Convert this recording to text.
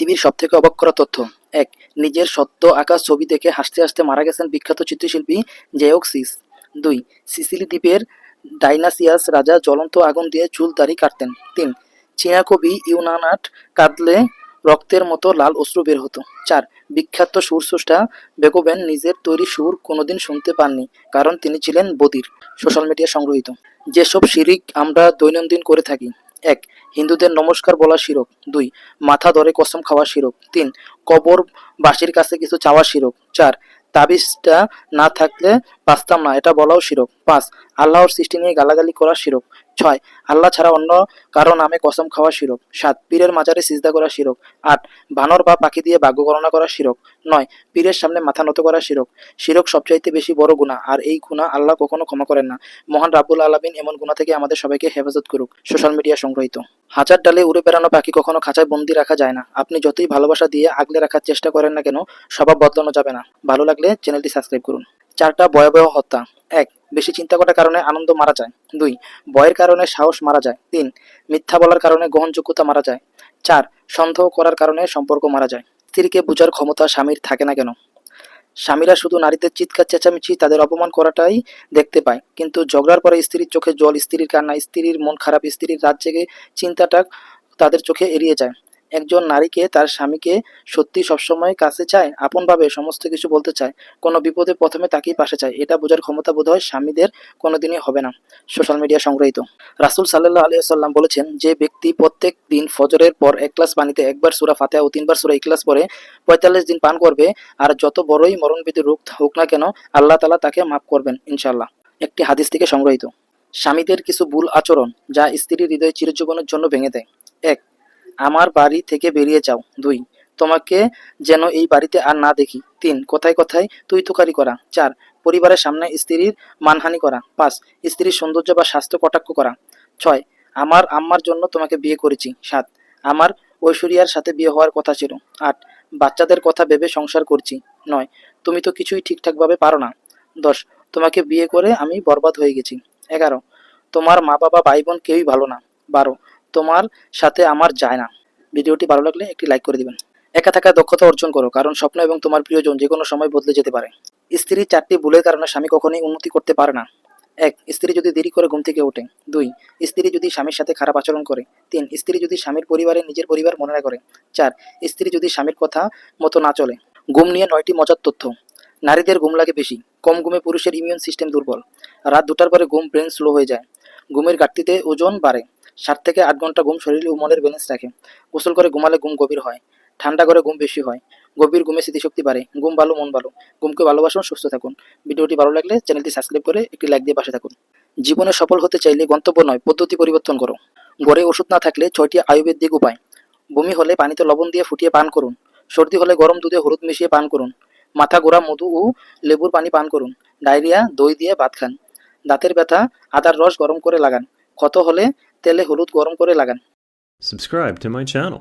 পৃথিবীর সবথেকে অবাক করা তথ্য। ১. নিজের সদ্য আঁকা ছবি দেখে হাসতে হাসতে মারা গেছেন বিখ্যাত চিত্রশিল্পী জেওক্সিস। ২. সিসিলি দ্বীপের ডাইনাসিয়াস রাজা জ্বলন্ত আগুন দিয়ে চুল দাড়ি কাটতেন। ৩. চীনা কবি ইউনানাট কাঁদলে রক্তের মতো লাল অশ্রু বের হতো। ৪. বিখ্যাত সুরস্রষ্টা বেকোবেন নিজের তৈরি সুর কোনোদিন শুনতে পাননি, কারণ তিনি ছিলেন বধির। সোশ্যাল মিডিয়া সংগৃহীত। যেসব শিরিক আমরা দৈনন্দিন করে থাকি: ১. হিন্দুদের নমস্কার বলা শিরক। ২. মাথা ধরে কসম খাওয়া শিরক। ৩. কবর বাসির কাছে কিছু চাওয়া শিরক। ৪. তাবিজটা না থাকলে বাঁচতাম না এটা বলাও শিরক। ৫. আল্লাহর সৃষ্টি নিয়ে গালাগালি করা শিরক। ৬. আল্লাহ ছাড়া অন্য কারো নামে কসম খাওয়া শিরক। ৭. পীরের মাজারে সিজদা করা শিরক। ৮. বানর বা পাখি দিয়ে ভাগ্য গণনা করা শিরক। ৯. পীরের সামনে মাথা নত করা শিরক। শিরক সবচাইতে বেশি বড় গুনাহ, আর এই গুনাহ আল্লাহ কখনো ক্ষমা করেন না। মহান রাব্বুল আলামিন এমন গুনাহ থেকে আমাদের সবাইকে হেফাজত করুক। সোশ্যাল মিডিয়া সংগৃহীত। হাজার ডালে উড়ে বেড়ানো পাখি কখনো খাঁচায় বন্দি রাখা যায় না। আপনি যতই ভালোবাসা দিয়ে আগলে রাখার চেষ্টা করেন না কেন, স্বভাব বদলানো যাবে না। ভালো লাগলে চ্যানেলটি সাবস্ক্রাইব করুন। 4টা ভয়াবহ হত্যা। ১. বেশি চিন্তা করার কারণে আনন্দ মারা যায়। ২. ভয়ের কারণে সাহস মারা যায়। ৩. মিথ্যা বলার কারণে গ্রহণযোগ্যতা মারা যায়। ৪. সন্দেহ করার কারণে সম্পর্ক মারা যায়। স্ত্রীকে বোঝার ক্ষমতা স্বামীর থাকে না কেন? স্বামীরা শুধু নারীদের চিৎকার চেঁচামেচি, তাদের অপমান করাটাই দেখতে পায়, কিন্তু ঝগড়ার পরে স্ত্রীর চোখে জল, স্ত্রীর কান্না, স্ত্রীর মন খারাপ, স্ত্রীর রাত জেগে চিন্তাটা তাদের চোখে এড়িয়ে যায়। একজন নারীকে তার স্বামীকে সত্যি সবসময় কাছে চায়, আপনভাবে সমস্ত কিছু বলতে চায়, কোনো বিপদে প্রথমে তাকেই পাশে চায়, এটা বোঝার ক্ষমতা বোধহয় স্বামীদের কোনোদিনই হবে না। সোশ্যাল মিডিয়া সংগৃহীত। রাসূল সাল্লাল্লাহু আলাইহি ওয়াসাল্লাম বলেছেন, যে ব্যক্তি প্রত্যেক দিন ফজরের পর 1 গ্লাস পানিতে একবার সূরা ফাতিহা ও 3 বার সূরা ইখলাস পড়ে 45 দিন পান করবে, আর যত বড়ই মরণব্যাধি রোগ হোক না কেন, আল্লাহ তাআলা তাকে মাফ করবেন ইনশাআল্লাহ। একটি হাদিস থেকে সংগৃহীত। স্বামীদের কিছু ভুল আচরণ যা স্ত্রীর হৃদয় চিরজীবনের জন্য ভেঙে দেয়। ১. আমার বাড়ি থেকে বেরিয়ে যাও। ২. তোমাকে যেন এই বাড়িতে আর না দেখি। ৩. কথায় কথায় তুই তুকারি করা। ৪. পরিবারের সামনে স্ত্রীর মানহানি করা। ৫. স্ত্রীর সৌন্দর্য বা স্বাস্থ্য কটাক্ষ করা। ৬. আমার আম্মার জন্য তোমাকে বিয়ে করেছি। ৭. আমার ঐশ্বরিয়ার সাথে বিয়ে হওয়ার কথা ছিল। ৮. বাচ্চাদের কথা ভেবে সংসার করছি। ৯. তুমি তো কিছুই ঠিকঠাকভাবে পারো না। ১০. তোমাকে বিয়ে করে আমি বরবাদ হয়ে গেছি। ১১. তোমার মা বাবা ভাই বোন কেউই ভালো না। ১২. তোমার সাথে আমার যায় না। ভিডিওটি ভালো লাগলে একটি লাইক করে দিবেন। একা থাকার দক্ষতা অর্জন করো, কারণ স্বপ্ন এবং তোমার প্রিয়জন যে কোনো সময় বদলে যেতে পারে। স্ত্রীর 4টি ভুলের কারণে স্বামী কখনোই উন্নতি করতে পারে না। ১. স্ত্রী যদি দেরি করে ঘুম থেকে ওঠে। ২. স্ত্রী যদি স্বামীর সাথে খারাপ আচরণ করে। ৩. স্ত্রী যদি স্বামীর পরিবারে নিজের পরিবার মনে না করে। ৪. স্ত্রী যদি স্বামীর কথা মতো না চলে। ঘুম নিয়ে 9টি মজার তথ্য। নারীদের ঘুম লাগে বেশি। কম ঘুমে পুরুষের ইমিউন সিস্টেম দুর্বল। রাত 2টার পরে ঘুম, ব্রেন স্লো হয়ে যায়। ঘুমের ঘাটতিতে ওজন বাড়ে। 7 থেকে 8 ঘন্টা ঘুম শরীর ও মনের ব্যালেন্স রাখে। গোসল করে ঘুমালে ঘুম গভীর হয়। ঠান্ডা করে ঘুম বেশি হয়। গভীর ঘুমে স্মৃতিশক্তি বাড়ে। ঘুম ভালো মন ভালো। ঘুমকে ভালোবাসুন, সুস্থ থাকুন। ভিডিওটি ভালো লাগলে চ্যানেলটি সাবস্ক্রাইব করে একটি লাইক দিয়ে পাশে থাকুন। জীবনে সফল হতে চাইলে গন্তব্য নয়, পদ্ধতি পরিবর্তন করো। ঘরে ওষুধ না থাকলে 6টি আয়ুর্বেদিক উপায়। বমি হলে পানিতে লবণ দিয়ে ফুটিয়ে পান করুন। সর্দি হলে গরম দুধে হলুদ মিশিয়ে পান করুন। মাথা ঘোরা মধু ও লেবুর পানি পান করুন। ডায়রিয়া দই দিয়ে ভাত খান। দাঁতের ব্যথা আদার রস গরম করে লাগান। ক্ষত হলে তেলে হলুদ গরম করে লাগান। Subscribe to my channel.